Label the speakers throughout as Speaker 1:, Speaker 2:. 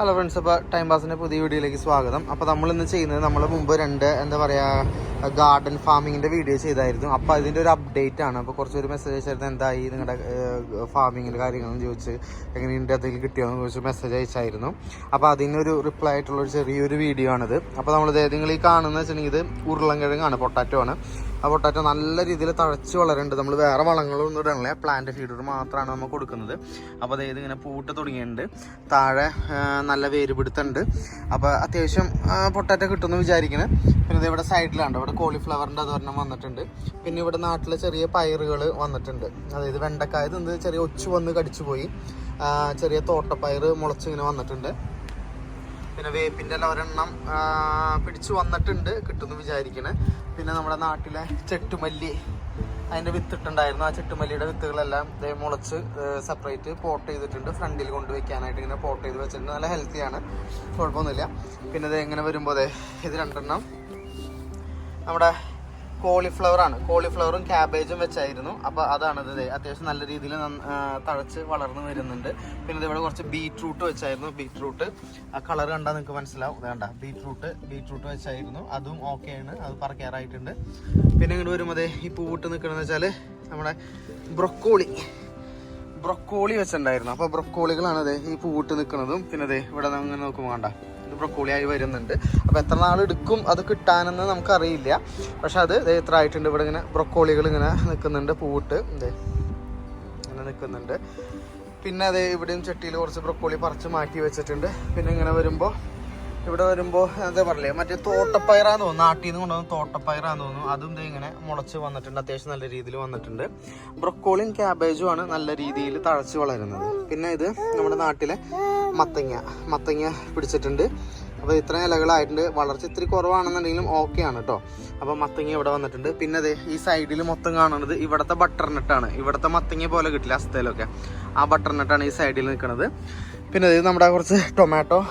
Speaker 1: Hello friends, അപ്പോൾ time പാസിൻ്റെ പുതിയ വീഡിയോയിലേക്ക് സ്വാഗതം. അപ്പോൾ നമ്മളിന്ന് ചെയ്യുന്നത്, നമ്മൾ മുമ്പ് എന്താ പറയുക, ഗാർഡൻ ഫാമിങ്ങിൻ്റെ വീഡിയോ ചെയ്തായിരുന്നു. അപ്പോൾ അതിൻ്റെ ഒരു അപ്ഡേറ്റ് ആണ്. അപ്പോൾ കുറച്ചൊരു മെസ്സേജ് അയച്ചായിരുന്നു, എന്തായി നിങ്ങളുടെ ഫാമിങ്ങിൻ്റെ കാര്യങ്ങളെന്ന് ചോദിച്ച്, എങ്ങനെയുണ്ട് അതിൽ കിട്ടിയോന്ന് ചോദിച്ച് മെസ്സേജ് അയച്ചായിരുന്നു. അപ്പോൾ അതിനൊരു റിപ്ലൈ ആയിട്ടുള്ളൊരു ചെറിയൊരു വീഡിയോ ആണിത്. അപ്പോൾ നിങ്ങൾ ഈ കാണുന്നത് വെച്ചിട്ടുണ്ടെങ്കിൽ ഇത് ഉരുളൻകിഴങ്ങാണ്, പൊട്ടാറ്റോ ആണ്. ആ പൊട്ടാറ്റോ നല്ല രീതിയിൽ തഴച്ച് വളരുന്നുണ്ട്. നമ്മൾ വേറെ വളങ്ങളൊന്നും ഇടണില്ല, പ്ലാന്റ് ഫീഡർ മാത്രമാണ് നമ്മൾ കൊടുക്കുന്നത്. അപ്പോൾ അതായത് ഇങ്ങനെ പൂട്ട് തുടങ്ങിയിട്ടുണ്ട്, താഴെ നല്ല വേര് പിടുത്തുണ്ട്. അപ്പോൾ അത്യാവശ്യം പൊട്ടാറ്റോ കിട്ടുമെന്ന് വിചാരിക്കുന്നത്. പിന്നെ ഇത് ഇവിടെ സൈഡിലാണ്, ഇവിടെ കോളിഫ്ലവറിൻ്റെ അതൊരെണ്ണം വന്നിട്ടുണ്ട്. പിന്നെ ഇവിടെ നാട്ടിലെ ചെറിയ പയറുകൾ വന്നിട്ടുണ്ട്, അതായത് വെണ്ടക്കായ ഇത് ചെറിയ ഒച്ചു വന്ന് കടിച്ചു പോയി. ചെറിയ തോട്ടപ്പയർ മുളച്ചിങ്ങനെ വന്നിട്ടുണ്ട്. പിന്നെ വേപ്പിൻ്റെ എല്ലാം ഒരെണ്ണം പിടിച്ചു വന്നിട്ടുണ്ട്, കിട്ടുമെന്ന് വിചാരിക്കണേ. പിന്നെ നമ്മുടെ നാട്ടിലെ ചെട്ടുമല്ലി, അതിൻ്റെ വിത്തിട്ടുണ്ടായിരുന്നു. ആ ചെട്ടുമല്ലിയുടെ വിത്തുകളെല്ലാം മുളച്ച് സെപ്പറേറ്റ് പോട്ട് ചെയ്തിട്ടുണ്ട്. ഫ്രണ്ടിൽ കൊണ്ടുവയ്ക്കാനായിട്ട് ഇങ്ങനെ പോട്ട് ചെയ്ത് വെച്ചിട്ടുണ്ട്. നല്ല ഹെൽത്തിയാണ്, കുഴപ്പമൊന്നുമില്ല. പിന്നെ ഇത് എങ്ങനെ വരുമ്പോൾ ഇത് രണ്ടെണ്ണം നമ്മുടെ കോളിഫ്ലവറാണ്. കോളിഫ്ലവറും ക്യാബേജും വെച്ചായിരുന്നു. അപ്പോൾ അതാണിത്. അത്യാവശ്യം നല്ല രീതിയിൽ തഴച്ച് വളർന്നു വരുന്നുണ്ട്. പിന്നെ ഇവിടെ കുറച്ച് ബീറ്റ്റൂട്ട് വെച്ചായിരുന്നു. ബീറ്റ്റൂട്ട് ആ കളർ കണ്ടാൽ നിങ്ങൾക്ക് മനസ്സിലാവും. വേണ്ട, ബീറ്റ്റൂട്ട് വെച്ചായിരുന്നു. അതും ഓക്കെയാണ്, അത് പറക്കാറായിട്ടുണ്ട്. പിന്നെ ഇങ്ങോട്ട് വരുമ്പോൾ ഈ പൂവിട്ട് നിൽക്കണമെന്ന് വെച്ചാൽ നമ്മുടെ ബ്രൊക്കോളി വെച്ചിട്ടുണ്ടായിരുന്നു. അപ്പോൾ ബ്രൊക്കോളികളാണ് ഈ പൂവിട്ട് നിൽക്കുന്നതും. പിന്നെ ഇവിടെ അങ്ങനെ നോക്കുമ്പോൾ വേണ്ട, ഇത് ബ്രൊക്കോളി ആയി വരുന്നുണ്ട്. അപ്പോൾ എത്ര നാളെടുക്കും അത് കിട്ടാനെന്ന് നമുക്കറിയില്ല. പക്ഷെ അത് എത്ര ആയിട്ടുണ്ട്. ഇവിടെ ഇങ്ങനെ ബ്രൊക്കോളികൾ ഇങ്ങനെ നിൽക്കുന്നുണ്ട്, പൂവിട്ട് ഇങ്ങനെ നിൽക്കുന്നുണ്ട്. പിന്നെ ഇവിടെയും ചട്ടിയിൽ കുറച്ച് ബ്രൊക്കോളി പറിച്ച് മാറ്റി വെച്ചിട്ടുണ്ട്. പിന്നെ ഇങ്ങനെ വരുമ്പോൾ എന്താ പറയില്ലേ, മറ്റേ തോട്ടപ്പയറാന്ന് തോന്നുന്നു, നാട്ടിൽ നിന്ന് കൊണ്ടുവന്ന് തോട്ടപ്പയറാന്ന് തോന്നുന്നു. അതും ഇങ്ങനെ മുളച്ച് വന്നിട്ടുണ്ട്, അത്യാവശ്യം നല്ല രീതിയിൽ വന്നിട്ടുണ്ട്. ബ്രൊക്കോളിയും ക്യാബേജും ആണ് നല്ല രീതിയിൽ തഴച്ച് വളരുന്നത്. പിന്നെ ഇത് നമ്മുടെ നാട്ടിലെ മത്തങ്ങ പിടിച്ചിട്ടുണ്ട്. അപ്പോൾ ഇത്രയും ഇലകളായിട്ടുണ്ട്. വളർച്ച ഇത്തിരി കുറവാണെന്നുണ്ടെങ്കിലും ഓക്കെ ആണ് കേട്ടോ. അപ്പോൾ മത്തങ്ങ ഇവിടെ വന്നിട്ടുണ്ട്. പിന്നെ ഈ സൈഡിൽ മൊത്തം കാണുന്നത് ഇവിടുത്തെ ബട്ടർനട്ടാണ്. ഇവിടുത്തെ മത്തങ്ങ പോലെ കിട്ടില്ല അസ്ഥയിലൊക്കെ, ആ ബട്ടർനട്ടാണ് ഈ സൈഡിൽ നിൽക്കുന്നത്. പിന്നെ ഇത് നമ്മുടെ കുറച്ച് ടൊമാറ്റോ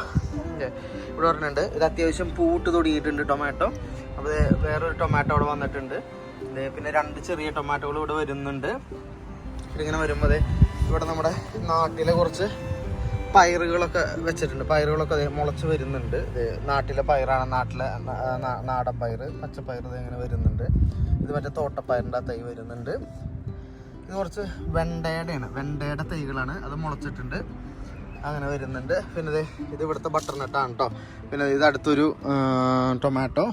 Speaker 1: ഇവിടെ പറഞ്ഞിട്ടുണ്ട്. ഇത് അത്യാവശ്യം പൂട്ട് തുടങ്ങിയിട്ടുണ്ട് ടൊമാറ്റോ. അപ്പോൾ വേറൊരു ടൊമാറ്റോ അവിടെ വന്നിട്ടുണ്ട്. പിന്നെ 2 ചെറിയ ടൊമാറ്റോകൾ ഇവിടെ വരുന്നുണ്ട്. ഇങ്ങനെ വരുമ്പോൾ ഇവിടെ നമ്മുടെ നാട്ടിലെ കുറച്ച് പയറുകളൊക്കെ വെച്ചിട്ടുണ്ട്. പയറുകളൊക്കെ മുളച്ച് വരുന്നുണ്ട്. നാട്ടിലെ പയറാണ്, നാടൻ പയർ, പച്ചപ്പയർ ഇങ്ങനെ വരുന്നുണ്ട്. ഇത് മറ്റേ തോട്ടപ്പയറിൻ്റെ തൈ വരുന്നുണ്ട്. ഇത് കുറച്ച് വെണ്ടയുടെ തൈകളാണ്, അത് മുളച്ചിട്ടുണ്ട്, അങ്ങനെ വരുന്നുണ്ട്. പിന്നെ ഇത് ഇവിടുത്തെ ബട്ടർനട്ടാണ് കേട്ടോ. പിന്നെ ഇത് അടുത്തൊരു ടൊമാറ്റോ,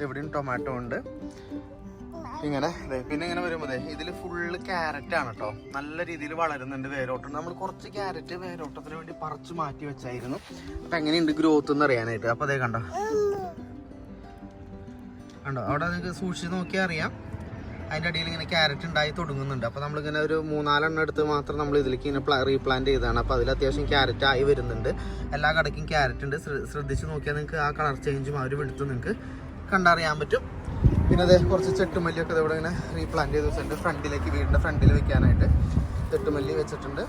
Speaker 1: ഇവിടെയും ടൊമാറ്റോ ഉണ്ട്. ഇങ്ങനെ പിന്നെ ഇങ്ങനെ വരുമ്പോൾ ഇതിൽ ഫുള്ള് ക്യാരറ്റാണ് കേട്ടോ. നല്ല രീതിയിൽ വളരുന്നുണ്ട്, വേരോട്ടം. നമ്മൾ കുറച്ച് ക്യാരറ്റ് വേരോട്ടത്തിന് വേണ്ടി പറിച്ച് മാറ്റി വെച്ചായിരുന്നു. അപ്പം എങ്ങനെയുണ്ട് ഗ്രോത്ത് എന്ന് അറിയാനായിട്ട്. അപ്പോൾ കണ്ടോ അവിടെ നിങ്ങൾക്ക് സൂക്ഷിച്ച് നോക്കിയാൽ അറിയാം. അതിൻ്റെ അടിയിൽ ഇങ്ങനെ ക്യാരറ്റ് ഉണ്ടായി തുടങ്ങുന്നുണ്ട്. അപ്പോൾ നമ്മളിങ്ങനെ ഒരു 3-4 എണ്ണം എടുത്ത് മാത്രം നമ്മൾ ഇതിലേക്ക് ഇങ്ങനെ റീപ്ലാന്റ് ചെയ്തതാണ്. അപ്പോൾ അതിൽ അത്യാവശ്യം ക്യാരറ്റ് ആയി വരുന്നുണ്ട്. എല്ലാ കടയ്ക്കും ക്യാരറ്റ് ഉണ്ട്. ശ്രദ്ധിച്ച് നോക്കിയാൽ നിങ്ങൾക്ക് ആ കളർ ചേഞ്ചും ആ ഒരു വെടുത്ത് നിങ്ങൾക്ക് കണ്ടറിയാൻ പറ്റും. പിന്നെ കുറച്ച് ചെട്ടുമല്ലിയൊക്കെ ഇവിടെ ഇങ്ങനെ റീപ്ലാന്റ് ചെയ്ത് വെച്ചിട്ടുണ്ട്. ഫ്രണ്ടിലേക്ക്, വീടിൻ്റെ ഫ്രണ്ടിൽ വെക്കാനായിട്ട് ചെട്ടുമല്ലി വെച്ചിട്ടുണ്ട്.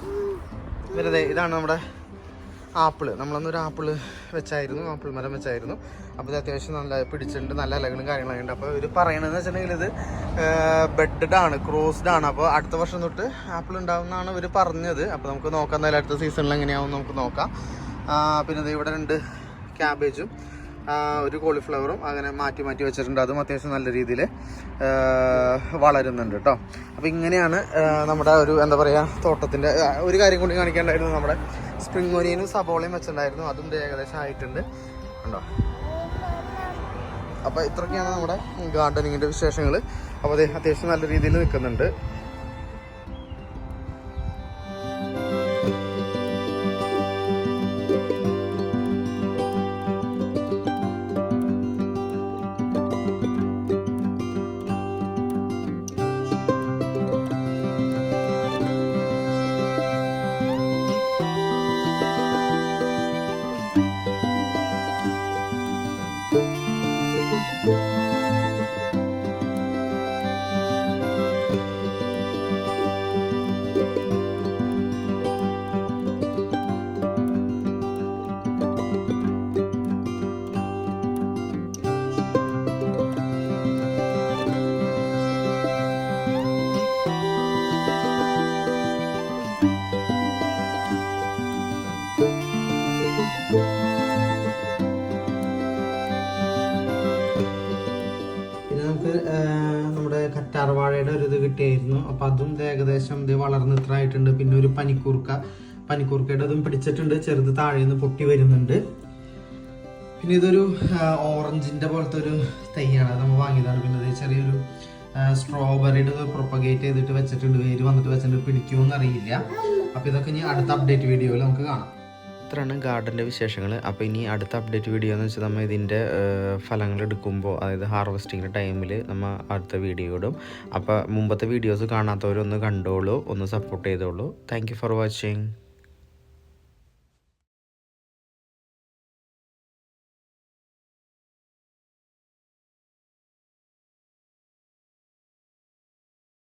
Speaker 1: പിന്നെ ഇതാണ് നമ്മുടെ ആപ്പിള്. നമ്മളന്നൊരു ആപ്പിൾ മരം വെച്ചായിരുന്നു. അപ്പോൾ ഇത് അത്യാവശ്യം നല്ല പിടിച്ചിട്ടുണ്ട്, നല്ല ഇലകളും കാര്യങ്ങളൊക്കെ ഉണ്ട്. അപ്പോൾ ഇവർ പറയണതെന്ന് വെച്ചിട്ടുണ്ടെങ്കിൽ ഇത് ബെഡഡ് ആണ്, ക്രോസ്ഡ് ആണ്. അപ്പോൾ അടുത്ത വർഷം തൊട്ട് ആപ്പിൾ ഉണ്ടാവുമെന്നാണ് ഇവർ പറഞ്ഞത്. അപ്പോൾ നമുക്ക് നോക്കാം, എന്തായാലും അടുത്ത സീസണിൽ എങ്ങനെയാവും നമുക്ക് നോക്കാം. പിന്നെ ഇവിടെ 2 ക്യാബേജും ഒരു കോളിഫ്ലവറും അങ്ങനെ മാറ്റി വെച്ചിട്ടുണ്ട്. അതും അത്യാവശ്യം നല്ല രീതിയിൽ വളരുന്നുണ്ട് കേട്ടോ. അപ്പോൾ ഇങ്ങനെയാണ് നമ്മുടെ ഒരു എന്താ പറയുക തോട്ടത്തിൻ്റെ. ഒരു കാര്യം കൂടി കാണിക്കാണ്ടായിരുന്നു, നമ്മുടെ സ്പ്രിംഗ് ഒനിയനും സബോളയും വെച്ചിട്ടുണ്ടായിരുന്നു. അതും ഏകദേശം ആയിട്ടുണ്ട് കണ്ടോ. അപ്പോൾ ഇത്രയൊക്കെയാണ് നമ്മുടെ ഗാർഡനിങ്ങിൻ്റെ വിശേഷങ്ങൾ. അപ്പോൾ അത്യാവശ്യം നല്ല രീതിയിൽ നിൽക്കുന്നുണ്ട്. നമ്മുടെ കറ്റാർവാഴയുടെ ഒരു ഇത് കിട്ടിയായിരുന്നു. അപ്പോൾ അതും ഏകദേശം ഇത് വളർന്ന് ഇത്ര ആയിട്ടുണ്ട്. പിന്നെ ഒരു പനിക്കൂർക്കയുടെ അതും പിടിച്ചിട്ടുണ്ട്, ചെറുത് താഴെ നിന്ന് പൊട്ടി വരുന്നുണ്ട്. പിന്നെ ഇതൊരു ഓറഞ്ചിൻ്റെ പോലത്തെ ഒരു തൈയാണ്, അത് നമ്മൾ വാങ്ങിയതാണ്. പിന്നെ ഇത് ചെറിയൊരു സ്ട്രോബെറിയുടെ പ്രൊപ്പഗേറ്റ് ചെയ്തിട്ട് വെച്ചിട്ടുണ്ട്, വേര് വന്നിട്ട് വെച്ചിട്ടുണ്ട്, പിടിക്കുമെന്ന് അറിയില്ല. അപ്പോൾ ഇതൊക്കെ ഇനി അടുത്ത അപ്ഡേറ്റ് വീഡിയോയിൽ നമുക്ക് കാണാം. ഇത്രയാണ് ഗാർഡൻ്റെ വിശേഷങ്ങൾ. അപ്പോൾ ഇനി അടുത്ത അപ്ഡേറ്റ് വീഡിയോ എന്ന് വെച്ചാൽ നമ്മൾ ഇതിൻ്റെ ഫലങ്ങൾ എടുക്കുമ്പോൾ, അതായത് ഹാർവെസ്റ്റിങ്ങിൻ്റെ ടൈമിൽ നമ്മൾ അടുത്ത വീഡിയോ ഇടും. അപ്പോൾ മുമ്പത്തെ വീഡിയോസ് കാണാത്തവരൊന്ന് കണ്ടോളൂ, ഒന്ന് സപ്പോർട്ട് ചെയ്തോളൂ. Thank you for watching.